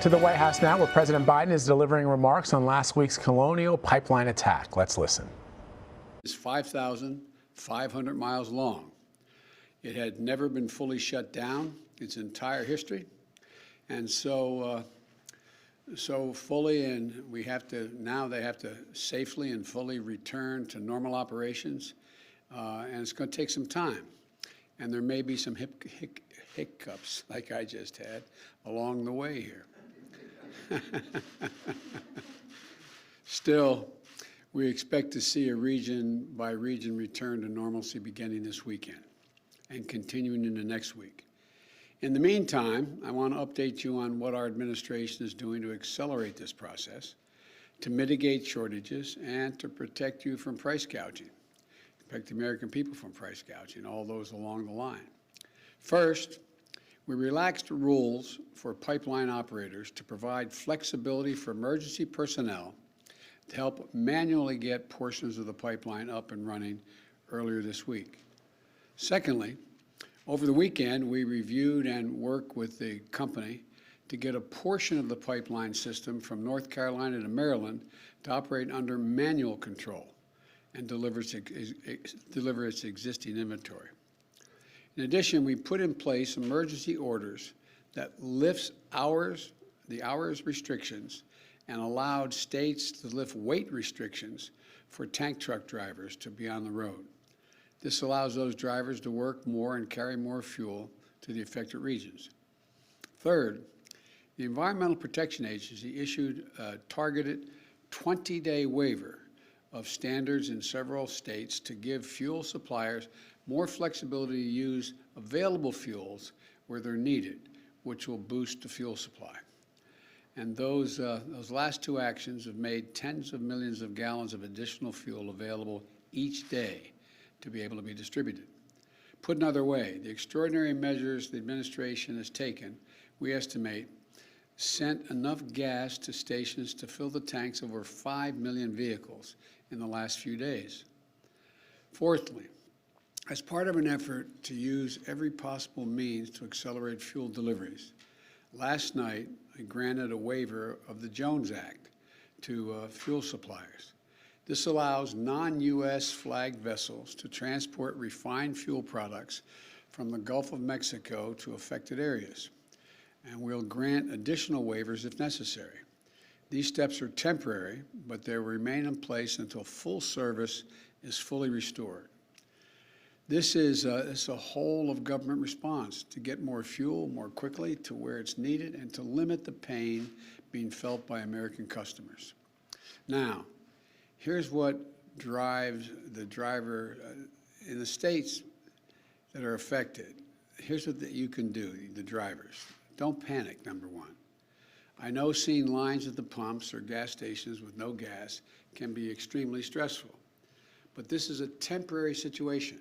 To the White House now, where President Biden is delivering remarks on last week's Colonial Pipeline attack. Let's listen. It's 5,500 miles long. It had never been fully shut down its entire history, and so fully, and they have to safely and fully return to normal operations, and it's going to take some time, and there may be some hiccups like I just had along the way here. Still, we expect to see a region-by-region return to normalcy beginning this weekend and continuing into next week. In the meantime, I want to update you on what our administration is doing to accelerate this process, to mitigate shortages, and to protect you from price gouging, protect the American people from price gouging, all those along the line. First, we relaxed rules for pipeline operators to provide flexibility for emergency personnel to help manually get portions of the pipeline up and running earlier this week. Secondly, over the weekend, we reviewed and worked with the company to get a portion of the pipeline system from North Carolina to Maryland to operate under manual control and deliver its existing inventory. In addition, we put in place emergency orders that lifts the hours restrictions and allowed states to lift weight restrictions for tank truck drivers to be on the road. This allows those drivers to work more and carry more fuel to the affected regions. Third, the Environmental Protection Agency issued a targeted 20-day waiver of standards in several states to give fuel suppliers more flexibility to use available fuels where they're needed, which will boost the fuel supply. And those last two actions have made tens of millions of gallons of additional fuel available each day to be able to be distributed. Put another way, the extraordinary measures the administration has taken, we estimate, sent enough gas to stations to fill the tanks of over 5 million vehicles in the last few days. Fourthly, as part of an effort to use every possible means to accelerate fuel deliveries, last night I granted a waiver of the Jones Act to fuel suppliers. This allows non-U.S. flagged vessels to transport refined fuel products from the Gulf of Mexico to affected areas, and we'll grant additional waivers if necessary. These steps are temporary, but they will remain in place until full service is fully restored. This is a whole of government response to get more fuel more quickly to where it's needed and to limit the pain being felt by American customers. Now, here's what drives the driver in the states that are affected. Here's what you can do, the drivers. Don't panic, number one. I know seeing lines at the pumps or gas stations with no gas can be extremely stressful, but this is a temporary situation.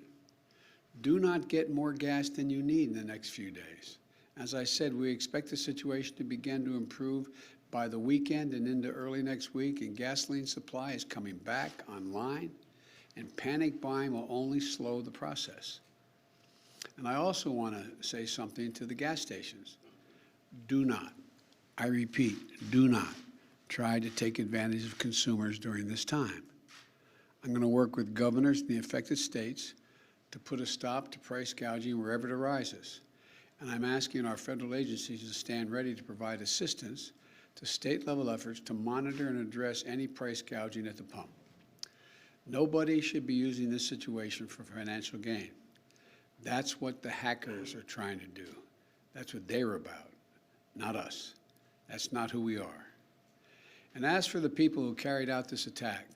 Do not get more gas than you need in the next few days. As I said, we expect the situation to begin to improve by the weekend and into early next week, and gasoline supply is coming back online, and panic buying will only slow the process. And I also want to say something to the gas stations. Do not, I repeat, do not try to take advantage of consumers during this time. I'm going to work with governors in the affected states to put a stop to price gouging wherever it arises. And I'm asking our federal agencies to stand ready to provide assistance to state-level efforts to monitor and address any price gouging at the pump. Nobody should be using this situation for financial gain. That's what the hackers are trying to do. That's what they're about, not us. That's not who we are. And as for the people who carried out this attack,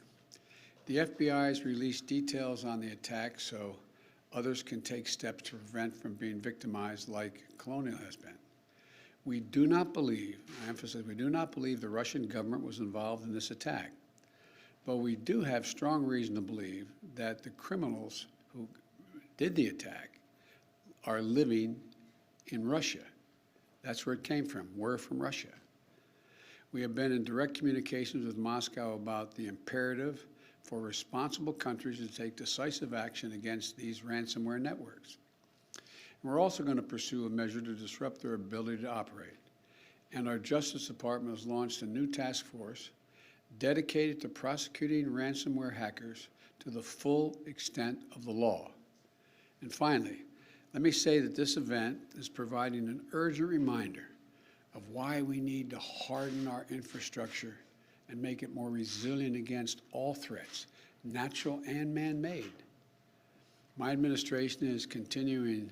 the FBI has released details on the attack so others can take steps to prevent from being victimized like Colonial has been. We do not believe, I emphasize, we do not believe the Russian government was involved in this attack, but we do have strong reason to believe that the criminals who did the attack are living in Russia. That's where it came from. We're from Russia. We have been in direct communications with Moscow about the imperative for responsible countries to take decisive action against these ransomware networks. And we're also going to pursue a measure to disrupt their ability to operate. and our Justice Department has launched a new task force dedicated to prosecuting ransomware hackers to the full extent of the law. And finally, let me say that this event is providing an urgent reminder of why we need to harden our infrastructure and make it more resilient against all threats, natural and man-made. My administration is continuing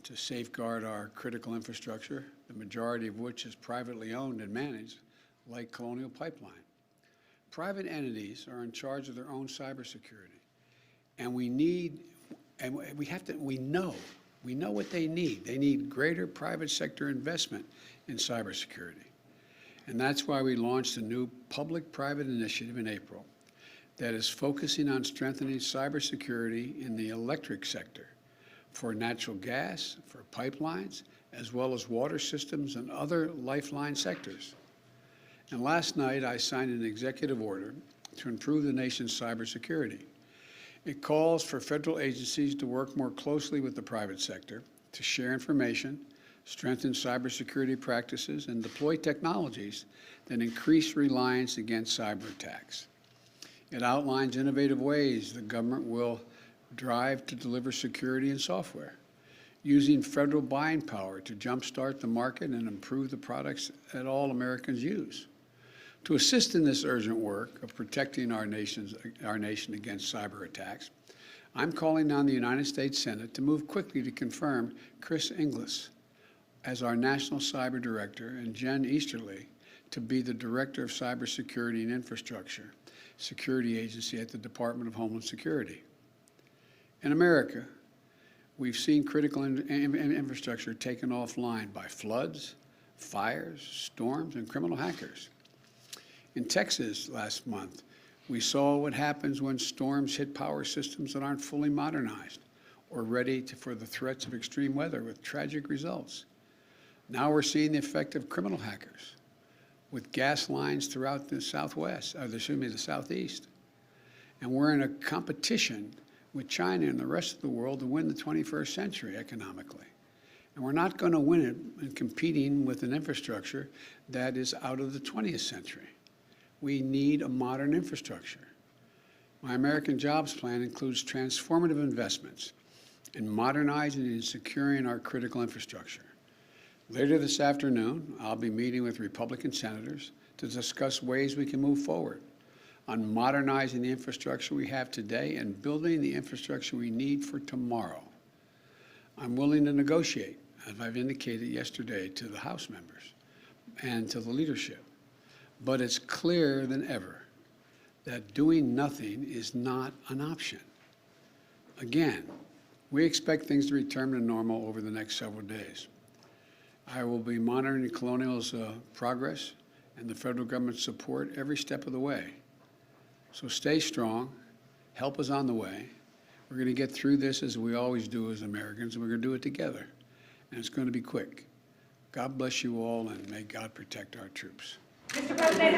to safeguard our critical infrastructure, the majority of which is privately owned and managed, like Colonial Pipeline. Private entities are in charge of their own cybersecurity, and we know what they need. They need greater private sector investment in cybersecurity. And that's why we launched a new public-private initiative in April that is focusing on strengthening cybersecurity in the electric sector for natural gas, for pipelines, as well as water systems and other lifeline sectors. And last night, I signed an executive order to improve the nation's cybersecurity. It calls for federal agencies to work more closely with the private sector to share information, strengthen cybersecurity practices, and deploy technologies that increase reliance against cyber attacks. It outlines innovative ways the government will drive to deliver security and software, using federal buying power to jumpstart the market and improve the products that all Americans use. To assist in this urgent work of protecting our nation against cyber attacks, I'm calling on the United States Senate to move quickly to confirm Chris Inglis as our National Cyber Director and Jen Easterly to be the Director of Cybersecurity and Infrastructure Security Agency at the Department of Homeland Security. In America, we've seen critical infrastructure taken offline by floods, fires, storms, and criminal hackers. In Texas last month, we saw what happens when storms hit power systems that aren't fully modernized or ready for the threats of extreme weather with tragic results. Now we're seeing the effect of criminal hackers with gas lines throughout the the Southeast. And we're in a competition with China and the rest of the world to win the 21st century economically. And we're not going to win it in competing with an infrastructure that is out of the 20th century. We need a modern infrastructure. My American Jobs Plan includes transformative investments in modernizing and securing our critical infrastructure. Later this afternoon, I'll be meeting with Republican senators to discuss ways we can move forward on modernizing the infrastructure we have today and building the infrastructure we need for tomorrow. I'm willing to negotiate, as I've indicated yesterday to the House members and to the leadership. But it's clearer than ever that doing nothing is not an option. Again, we expect things to return to normal over the next several days. I will be monitoring Colonial's progress and the federal government's support every step of the way. So stay strong. Help is on the way. We're going to get through this as we always do as Americans, and we're going to do it together. And it's going to be quick. God bless you all, and may God protect our troops. Mr. President,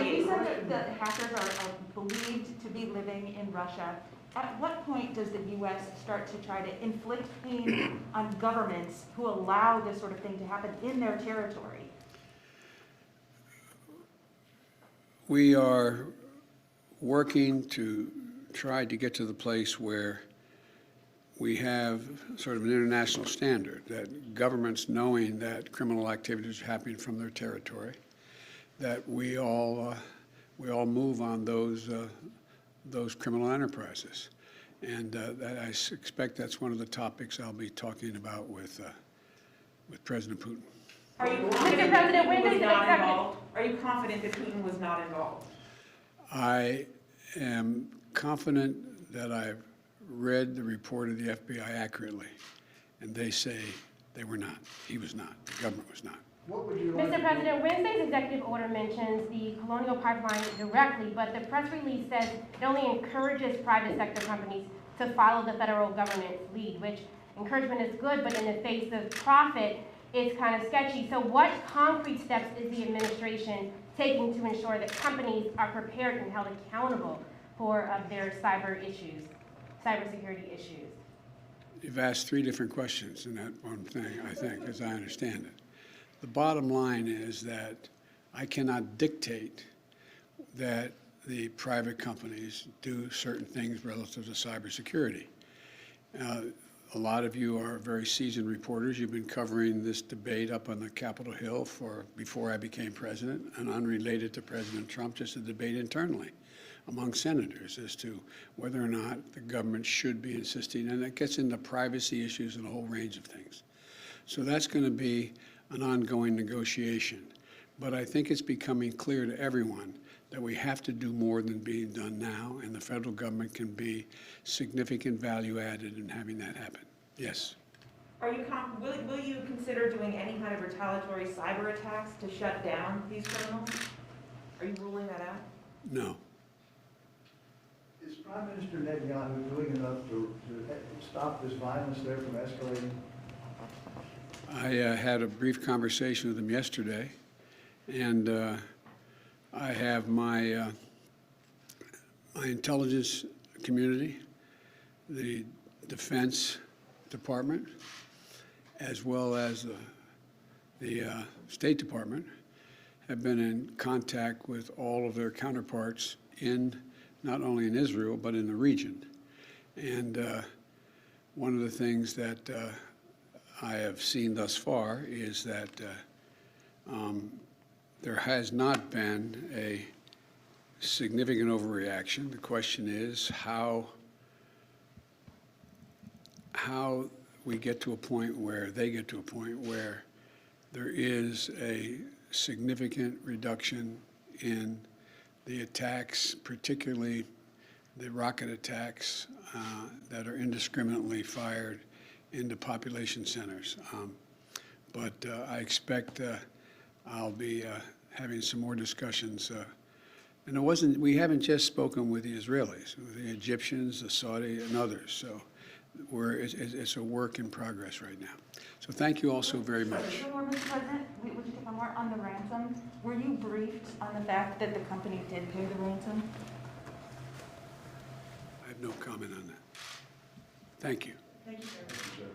you said that hackers are believed to be living in Russia. At what point does the U.S. start to try to inflict pain on governments who allow this sort of thing to happen in their territory? We are working to try to get to the place where we have sort of an international standard that governments, knowing that criminal activities are happening from their territory, that we all move on those criminal enterprises, and that I expect that's one of the topics I'll be talking about with President Putin. Are you confident that Putin was not involved? Are you confident that Putin was not involved? I am confident that I've read the report of the FBI accurately, and they say they were not. He was not. The government was not. Mr. President, Wednesday's executive order mentions the Colonial Pipeline directly, but the press release says it only encourages private sector companies to follow the federal government's lead, which encouragement is good, but in the face of profit, it's kind of sketchy. So what concrete steps is the administration taking to ensure that companies are prepared and held accountable for their cybersecurity issues? You've asked three different questions in that one thing, I think, as I understand it. The bottom line is that I cannot dictate that the private companies do certain things relative to cybersecurity. A lot of you are very seasoned reporters. You've been covering this debate up on the Capitol Hill before I became president, and unrelated to President Trump, just a debate internally among senators as to whether or not the government should be insisting, and it gets into privacy issues and a whole range of things. So that's going to be an ongoing negotiation. But I think it's becoming clear to everyone that we have to do more than being done now, and the federal government can be significant value added in having that happen. Yes. Will you consider doing any kind of retaliatory cyber attacks to shut down these criminals? Are you ruling that out? No. Is Prime Minister Netanyahu doing enough to stop this violence there from escalating? I had a brief conversation with him yesterday, and I have my intelligence community, the Defense Department, as well as the State Department, have been in contact with all of their counterparts not only in Israel, but in the region. And one of the things that I have seen thus far is that there has not been a significant overreaction. The question is how we get to a point where they get to a point where there is a significant reduction in the attacks, particularly the rocket attacks that are indiscriminately fired into population centers. But I expect I'll be having some more discussions. And we haven't just spoken with the Israelis, with the Egyptians, the Saudi, and others. So it's a work in progress right now. So thank you all so very much. Mr. President, would you take one more on the ransom? Were you briefed on the fact that the company did pay the ransom? I have no comment on that. Thank you. Thank you, sir.